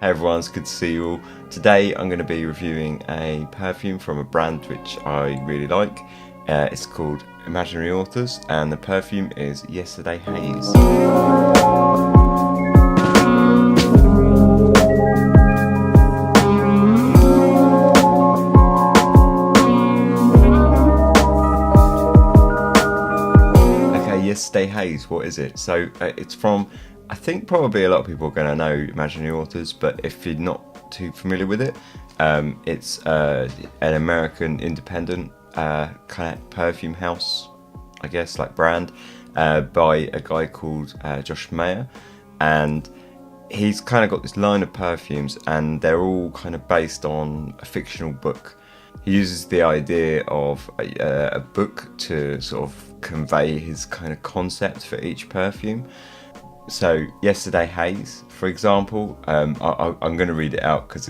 Hey everyone, it's good to see you all. Today I'm going to be reviewing a perfume from a brand which I really like. It's called Imaginary Authors and the perfume is Yesterday Haze. Yesterday Haze, what is it? So it's from, I think probably a lot of people are going to know Imaginary Authors, but if you're not too familiar with it, it's an American independent kind of perfume house, I guess, like brand, by a guy called Josh Mayer, and he's kind of got this line of perfumes and they're all kind of based on a fictional book. He uses the idea of a book to sort of convey his kind of concept for each perfume. So Yesterday Haze, for example, I'm going to read it out because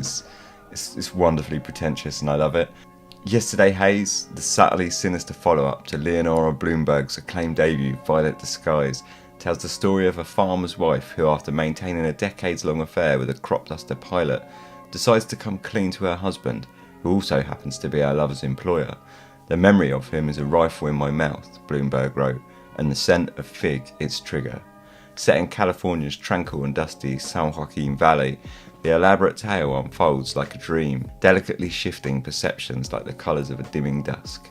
it's wonderfully pretentious and I love it. Yesterday Haze, the subtly sinister follow-up to Leonora Bloomberg's acclaimed debut, Violet Disguise, tells the story of a farmer's wife who, after maintaining a decades-long affair with a crop duster pilot, decides to come clean to her husband, who also happens to be her lover's employer. The memory of him is a rifle in my mouth, Bloomberg wrote, and the scent of fig its trigger. Set in California's tranquil and dusty San Joaquin Valley, the elaborate tale unfolds like a dream, delicately shifting perceptions like the colours of a dimming dusk.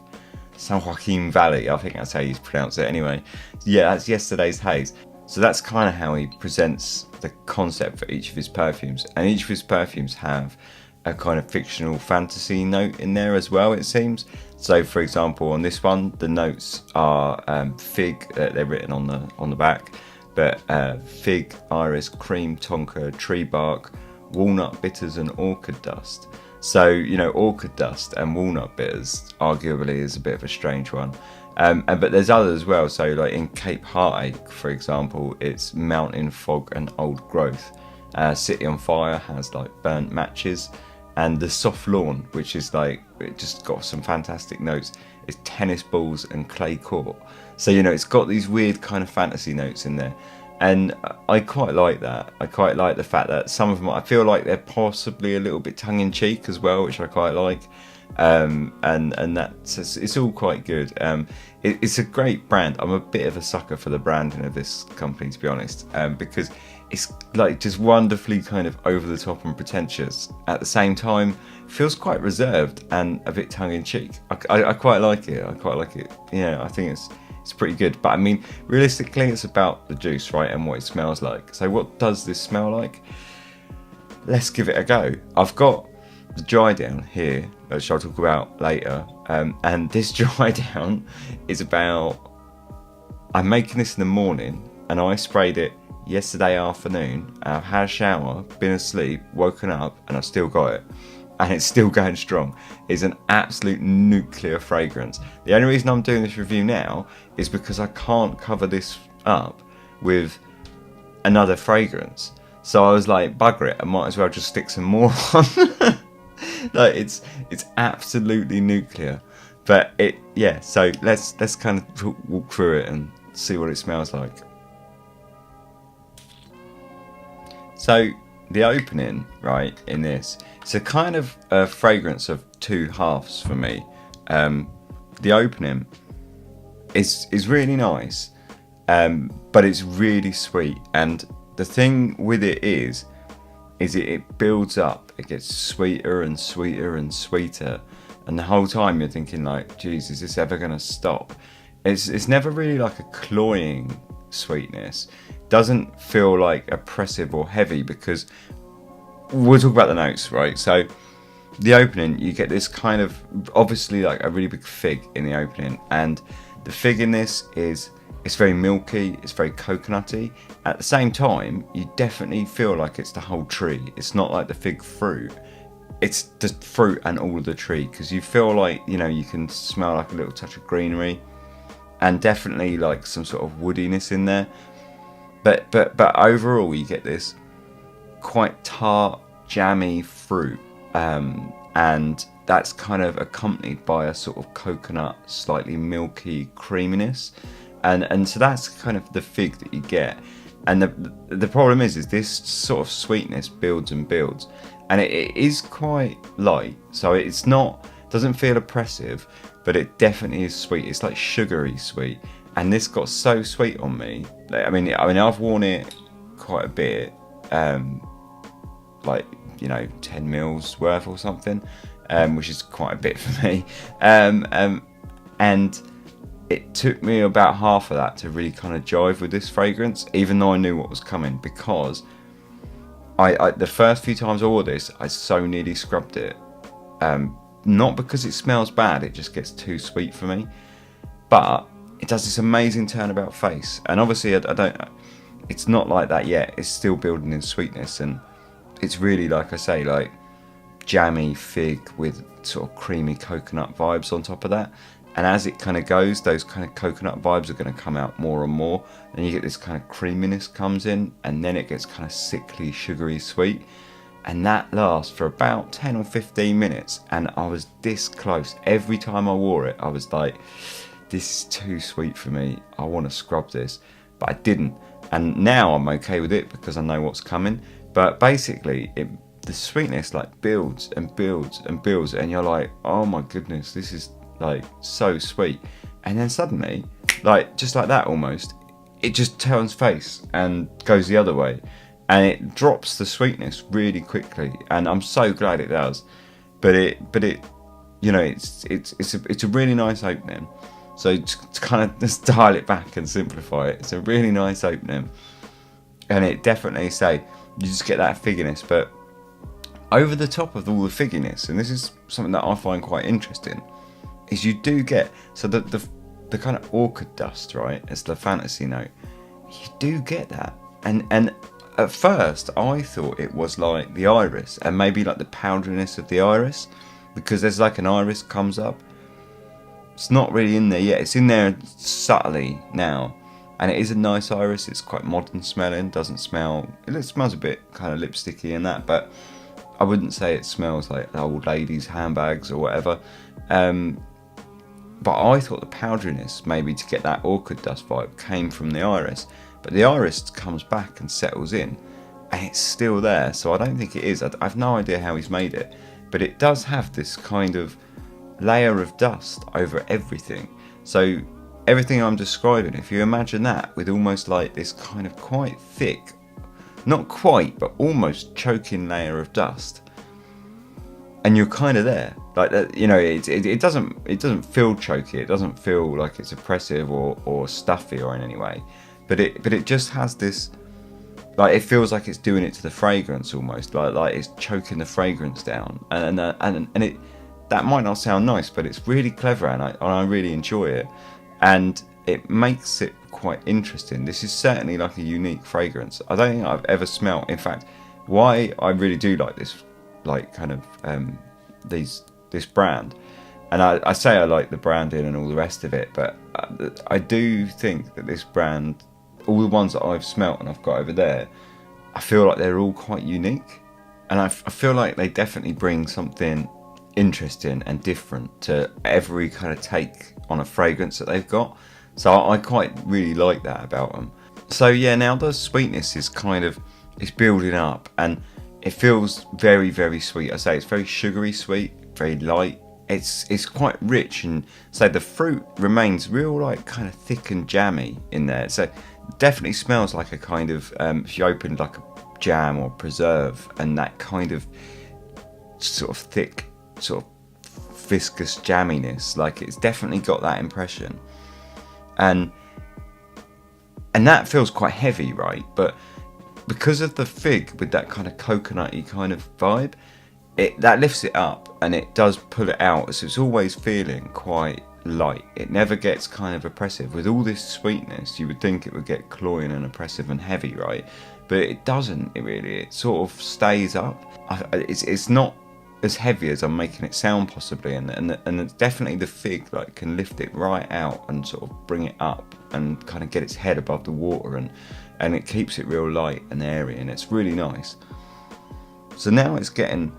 San Joaquin Valley, I think that's how you pronounce it anyway. Yeah, that's Yesterday's Haze. So that's kind of how he presents the concept for each of his perfumes, and each of his perfumes have a kind of fictional fantasy note in there as well, it seems. So for example, on this one, the notes are fig, they're written on the back, but fig, iris, cream, tonka, tree bark, walnut bitters and orchid dust. So, you know, orchid dust and walnut bitters arguably is a bit of a strange one. But there's others as well. So like in Cape Heartache, for example, it's mountain fog and old growth. City on Fire has like burnt matches. And the Soft Lawn, which is like, it just got some fantastic notes, is tennis balls and clay court. So, you know, it's got these weird kind of fantasy notes in there. And I quite like that. I quite like the fact that some of them, I feel like they're possibly a little bit tongue-in-cheek as well, which I quite like. And that's, it's all quite good. It's a great brand. I'm a bit of a sucker for the branding of this company, to be honest, because it's like just wonderfully kind of over the top and pretentious. At the same time, feels quite reserved and a bit tongue-in-cheek. I quite like it. I quite like it. Yeah, I think it's pretty good. But I mean, realistically, it's about the juice, right, and what it smells like. So what does this smell like? Let's give it a go. I've got the dry down here, which I'll talk about later. And this dry down is about, I'm making this in the morning and I sprayed it yesterday afternoon. I've had a shower, been asleep, woken up, and I've still got it. And it's still going strong. It's an absolute nuclear fragrance. The only reason I'm doing this review now is because I can't cover this up with another fragrance. So I was like, bugger it, I might as well just stick some more on. Like it's absolutely nuclear. But so let's kind of walk through it and see what it smells like. So the opening, right, in this, it's a kind of a fragrance of two halves for me. The opening is really nice, but it's really sweet. And the thing with it is it builds up. It gets sweeter and sweeter and sweeter. And the whole time you're thinking like, geez, is this ever going to stop? It's never really like a cloying sweetness. Doesn't feel like oppressive or heavy, because we'll talk about the notes, right? So the opening, you get this kind of, obviously like a really big fig in the opening, and the fig in this it's very milky, it's very coconutty. At the same time, you definitely feel like it's the whole tree. It's not like the fig fruit, it's the fruit and all of the tree, because you feel like, you know, you can smell like a little touch of greenery and definitely like some sort of woodiness in there. But overall, you get this quite tart, jammy fruit, and that's kind of accompanied by a sort of coconut, slightly milky creaminess, and so that's kind of the fig that you get. And the problem is this sort of sweetness builds and builds, and it is quite light, so it's not, doesn't feel oppressive, but it definitely is sweet. It's like sugary sweet, and this got so sweet on me. I mean, I've worn it quite a bit, like, you know, 10 mils worth or something, which is quite a bit for me, and it took me about half of that to really kind of jive with this fragrance, even though I knew what was coming, because I the first few times I wore this, I so nearly scrubbed it. Not because it smells bad, it just gets too sweet for me. But it does this amazing turnabout face, and obviously I don't. It's not like that yet. It's still building in sweetness, and it's really, like I say, like jammy fig with sort of creamy coconut vibes on top of that. And as it kind of goes, those kind of coconut vibes are going to come out more and more, and you get this kind of creaminess comes in, and then it gets kind of sickly, sugary sweet, and that lasts for about 10 or 15 minutes, and I was this close. Every time I wore it, I was like, this is too sweet for me, I want to scrub this, but I didn't. And now I'm okay with it because I know what's coming. But basically, the sweetness like builds and builds and builds, and you're like, oh my goodness, this is like so sweet. And then suddenly, like just like that almost, it just turns face and goes the other way, and it drops the sweetness really quickly, and I'm so glad it does. But it you know, it's a really nice opening. So to kind of just dial it back and simplify it, it's a really nice opening, and it definitely, say, you just get that figginess, but over the top of all the figginess, and this is something that I find quite interesting, is you do get, so the kind of orchid dust, right, as the fantasy note, you do get that, and at first I thought it was like the iris, and maybe like the powderiness of the iris, because there's like an iris comes up. It's not really in there yet, it's in there subtly now, and it is a nice iris. It's quite modern smelling, doesn't smell, it smells a bit kind of lipsticky and that, but I wouldn't say it smells like old ladies' handbags or whatever. But I thought the powderiness, maybe to get that orchid dust vibe, came from the iris. But the iris comes back and settles in, and it's still there. So I don't think it is. I've no idea how he's made it. But it does have this kind of layer of dust over everything. So everything I'm describing, if you imagine that with almost like this kind of quite thick, not quite, but almost choking layer of dust, and you're kind of there, like that, you know. It doesn't feel choky, it doesn't feel like it's oppressive or stuffy or in any way, but it just has this, like, it feels like it's doing it to the fragrance almost, like it's choking the fragrance down, and it, that might not sound nice, but it's really clever, and I really enjoy it, and it makes it quite interesting. This is certainly like a unique fragrance. I don't think I've ever smelt, in fact, why I really do like this, like kind of this brand, and I say I like the branding and all the rest of it, but I do think that this brand, all the ones that I've smelt and I've got over there, I feel like they're all quite unique, and I feel like they definitely bring something interesting and different to every kind of take on a fragrance that they've got. So I quite really like that about them. So yeah, now the sweetness is kind of, it's building up, and it feels very, very sweet. I say it's very sugary sweet, very light. It's quite rich, and so the fruit remains real, like kind of thick and jammy in there. So it definitely smells like a kind of, if you opened like a jam or preserve, and that kind of sort of thick, sort of viscous jamminess, like it's definitely got that impression. And that feels quite heavy, right? But because of the fig with that kind of coconutty kind of vibe, that lifts it up, and it does pull it out. So it's always feeling quite light. It never gets kind of oppressive. With all this sweetness, you would think it would get cloying and oppressive and heavy, right? But it doesn't. It sort of stays up. It's not as heavy as I'm making it sound, possibly, and it's definitely the fig like can lift it right out and sort of bring it up and kind of get its head above the water, and it keeps it real light and airy, and it's really nice. So now it's getting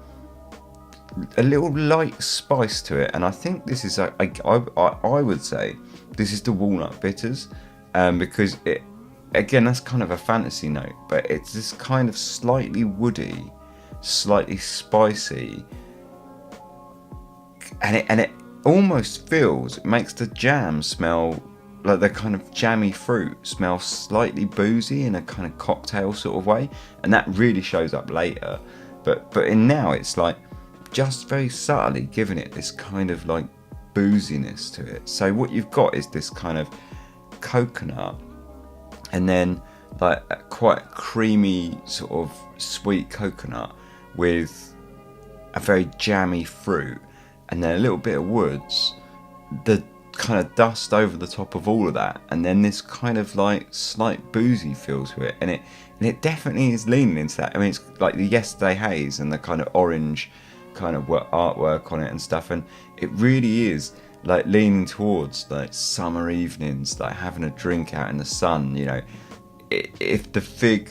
a little light spice to it, and I think this is I would say this is the walnut bitters, because again, that's kind of a fantasy note, but it's this kind of slightly woody, slightly spicy, and it almost feels, it makes the jam smell like the kind of jammy fruit smell slightly boozy in a kind of cocktail sort of way, and that really shows up later. But in now it's like just very subtly giving it this kind of like booziness to it. So what you've got is this kind of coconut, and then like a quite creamy sort of sweet coconut with a very jammy fruit, and then a little bit of woods, the kind of dust over the top of all of that, and then this kind of like slight boozy feel to it, and it definitely is leaning into that. I mean, it's like the Yesterday Haze and the kind of orange kind of artwork on it and stuff, and it really is like leaning towards like summer evenings, like having a drink out in the sun. You know, if the fig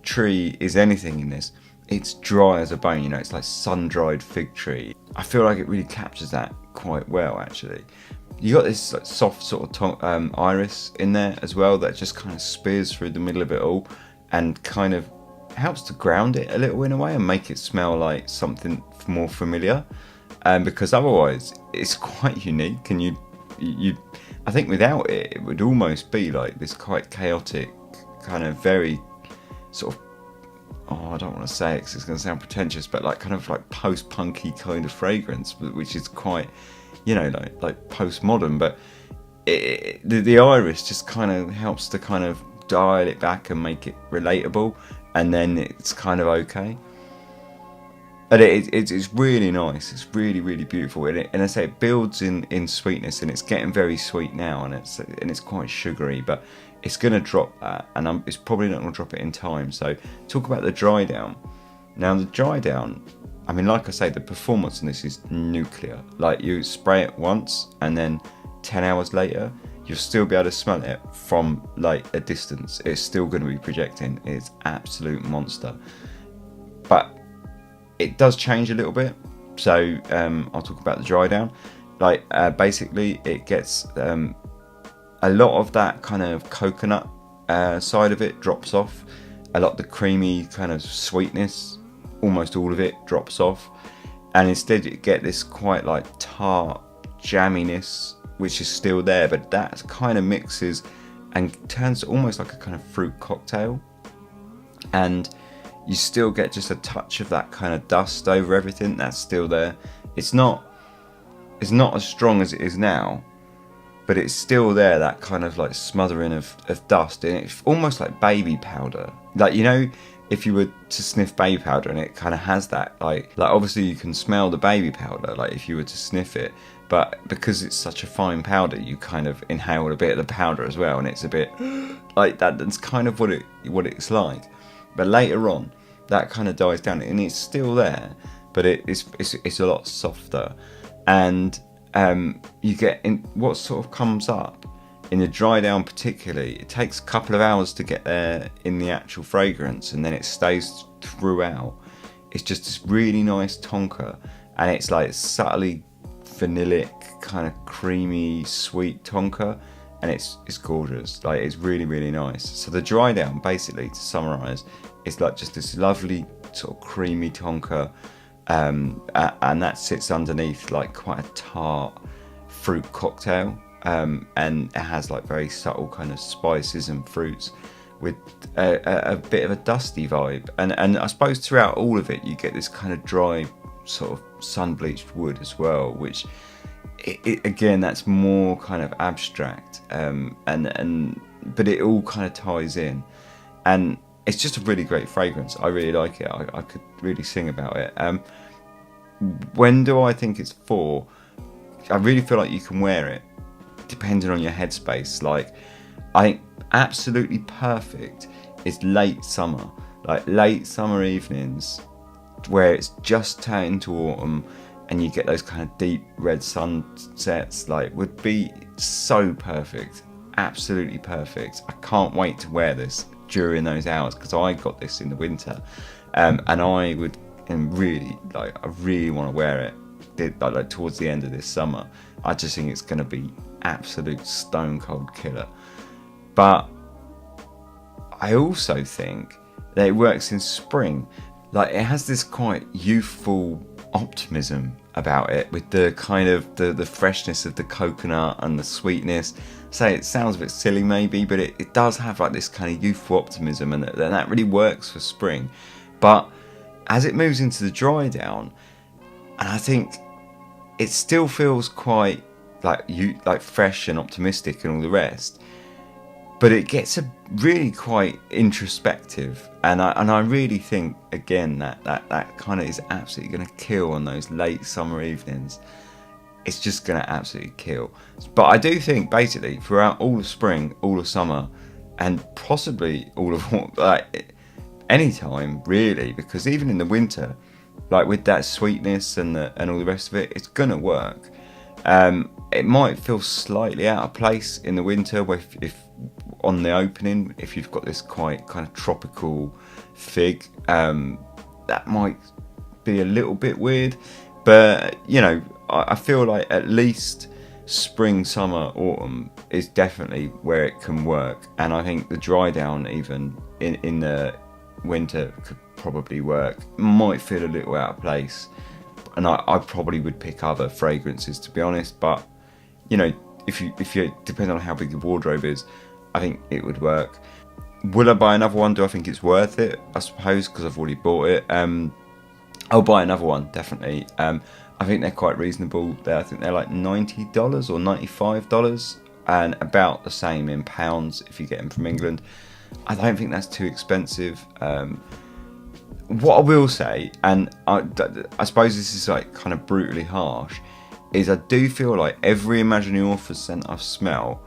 tree is anything in this, it's dry as a bone. You know, it's like sun-dried fig tree. I feel like it really captures that quite well, actually. You got this like soft sort of iris in there as well that just kind of spears through the middle of it all, and kind of helps to ground it a little in a way and make it smell like something more familiar. Because otherwise it's quite unique, and you I think without it, it would almost be like this quite chaotic kind of very sort of, I don't want to say it because it's going to sound pretentious, but like kind of like post-punky kind of fragrance, which is quite, you know, like post-modern. But the iris just kind of helps to kind of dial it back and make it relatable, and then it's kind of okay. But it's really nice. It's really, really beautiful, and I say it builds in sweetness, and it's getting very sweet now, and it's quite sugary, but it's going to drop that, and it's probably not going to drop it in time. So talk about the dry down. Now the dry down, I mean, like I say, the performance on this is nuclear. Like, you spray it once, and then 10 hours later, you'll still be able to smell it from like a distance. It's still going to be projecting. It's absolute monster. But it does change a little bit. So I'll talk about the dry down. Like basically, it gets a lot of that kind of coconut side of it drops off. A lot of the creamy kind of sweetness, almost all of it drops off, and instead you get this quite like tart jamminess, which is still there, but that kind of mixes and turns almost like a kind of fruit cocktail, and you still get just a touch of that kind of dust over everything. That's still there. It's not as strong as it is now, but it's still there, that kind of like smothering of dust, and it's almost like baby powder. Like, you know, if you were to sniff baby powder, and it kind of has that like obviously you can smell the baby powder, like if you were to sniff it, but because it's such a fine powder, you kind of inhale a bit of the powder as well, and it's a bit like that. That's kind of what it's like. But later on, that kind of dies down, and it's still there, but it's a lot softer, and you get in what sort of comes up in the dry down. Particularly, it takes a couple of hours to get there in the actual fragrance, and then it stays throughout. It's just this really nice tonka, and it's like subtly vanillic, kind of creamy, sweet tonka, and it's gorgeous. Like, it's really, really nice. So the dry down, basically, to summarize, it's like just this lovely sort of creamy tonka, and that sits underneath like quite a tart fruit cocktail, and it has like very subtle kind of spices and fruits with a bit of a dusty vibe, and I suppose throughout all of it you get this kind of dry sort of sun-bleached wood as well, which it again, that's more kind of abstract, but it all kind of ties in, and it's just a really great fragrance. I really like it. I could really sing about it. When do I think it's for? I really feel like you can wear it depending on your headspace. Like, I think absolutely perfect is late summer, like late summer evenings where it's just turned into autumn and you get those kind of deep red sunsets. Like, would be so perfect, absolutely perfect. I can't wait to wear this during those hours, because I got this in the winter, and I would, and really, like, I really want to wear it like towards the end of this summer. I just think it's going to be absolute stone cold killer. But I also think that it works in spring. Like, it has this quite youthful optimism about it, with the kind of the freshness of the coconut and the sweetness. So it sounds a bit silly maybe, but it does have like this kind of youthful optimism, and that really works for spring. But as it moves into the dry down, and I think it still feels quite like fresh and optimistic and all the rest, but it gets a really quite introspective, and I really think again that kind of is absolutely going to kill on those late summer evenings. It's just going to absolutely kill. But I do think basically throughout all of spring, all of summer, and possibly all of like any time really, because even in the winter, like with that sweetness and all the rest of it, it's gonna work. It might feel slightly out of place in the winter, where if on the opening, if you've got this quite kind of tropical fig, that might be a little bit weird. But you know, I feel like at least spring, summer, autumn is definitely where it can work, and I think the dry down even in the winter could probably work. Might feel a little out of place, and I probably would pick other fragrances, to be honest. But you know, if you depending on how big your wardrobe is, I think it would work. Will I buy another one? Do I think it's worth it? I suppose, because I've already bought it. I'll buy another one, definitely. I think they're quite reasonable. I think they're like $90 or $95, and about the same in pounds if you get them from England. I don't think that's too expensive. What I will say, and I suppose this is like kind of brutally harsh, is I do feel like every Imaginary Authors scent I smell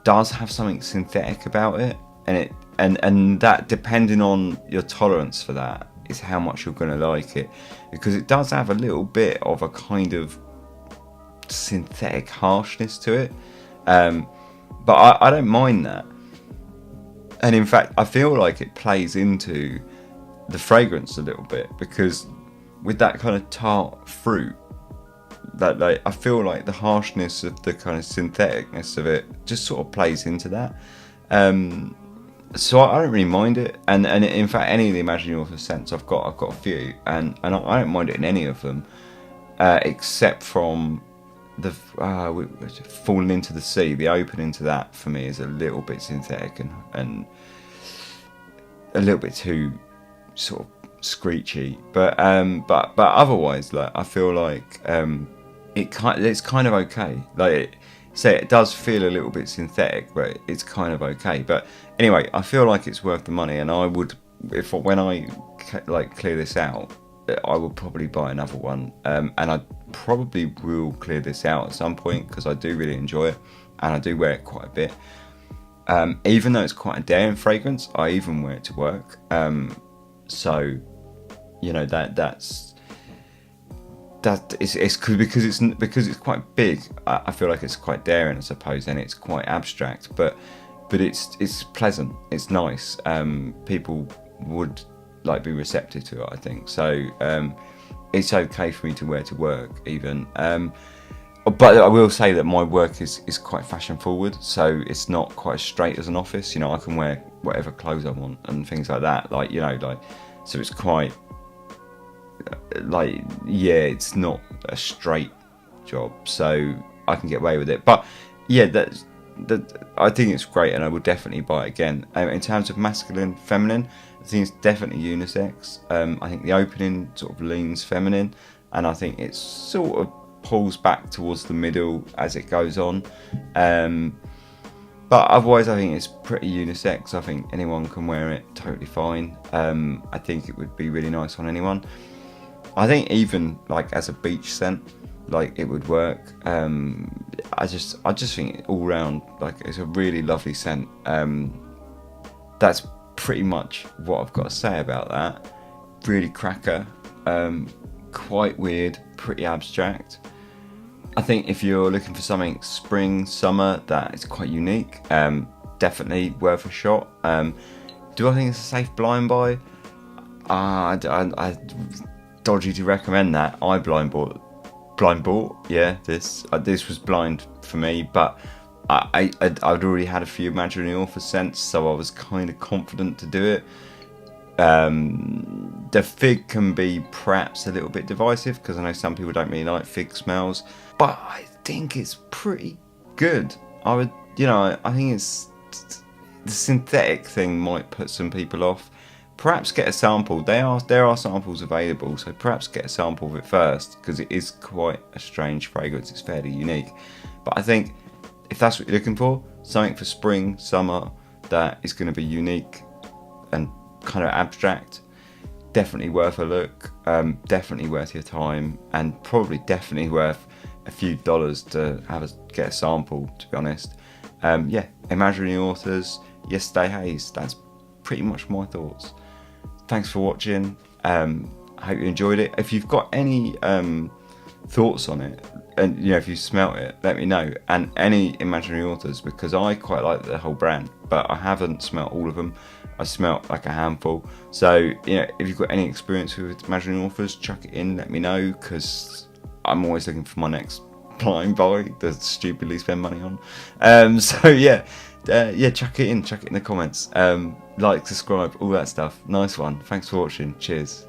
does have something synthetic about it, and that, depending on your tolerance for that, is how much you're going to like it, because it does have a little bit of a kind of synthetic harshness to it, but I don't mind that. And in fact, I feel like it plays into the fragrance a little bit, because with that kind of tart fruit, that like, I feel like the harshness of the kind of syntheticness of it just sort of plays into that. So I don't really mind it, and in fact, any of the Imaginary Authors scents I've got a few, and I don't mind it in any of them, except from the Falling Into the Sea. The opening to that for me is a little bit synthetic and a little bit too sort of screechy, but otherwise, like, I feel like it's kind of okay. Like, it does feel a little bit synthetic, but it's kind of okay. But anyway, I feel like it's worth the money, and I would, when I like clear this out, I will probably buy another one, and I probably will clear this out at some point, because I do really enjoy it, and I do wear it quite a bit. Even though it's quite a daring fragrance, I even wear it to work. So, you know, that's it's because it's quite big. I feel like it's quite daring, I suppose, and it's quite abstract, but it's pleasant. It's nice. People would like be receptive to it, I think. So it's okay for me to wear to work even. But I will say that my work is quite fashion forward, so it's not quite as straight as an office. You know, I can wear whatever clothes I want and things like that. Like, you know, like, so it's quite like, yeah, it's not a straight job, so I can get away with it. But yeah, that I think it's great, and I would definitely buy it again. In terms of masculine, feminine, I think it's definitely unisex. I think the opening sort of leans feminine, and I think it sort of pulls back towards the middle as it goes on. But otherwise, I think it's pretty unisex. I think anyone can wear it totally fine. I think it would be really nice on anyone. I think even like as a beach scent, like, it would work. I just think all round, like, it's a really lovely scent. That's pretty much what I've got to say about that. Really cracker, quite weird, pretty abstract. I think if you're looking for something spring, summer that is quite unique, definitely worth a shot. Do I think it's a safe blind buy? I dodgy to recommend that. I blind bought. Yeah, this was blind for me, but I'd already had a few imaginary authors sent, so I was kind of confident to do it. The fig can be perhaps a little bit divisive because I know some people don't really like fig smells, but I think it's pretty good. I think it's the synthetic thing might put some people off. Perhaps get a sample. There are samples available, so perhaps get a sample of it first because it is quite a strange fragrance. It's fairly unique, but I think if that's what you're looking for, something for spring, summer that is going to be unique and kind of abstract, definitely worth a look, definitely worth your time, and probably definitely worth a few dollars to get a sample, to be honest. Imaginary Authors, Yesterday Haze, that's pretty much my thoughts. Thanks for watching. I hope you enjoyed it. If you've got any thoughts on it, and if you smelt it, let me know. And any imaginary authors, because I quite like the whole brand, but I haven't smelt all of them. I smelt like a handful. So if you've got any experience with imaginary authors, chuck it in, let me know, because I'm always looking for my next blind buy to stupidly spend money on. Chuck it in the comments. Like, subscribe, all that stuff. Nice one. Thanks for watching. Cheers.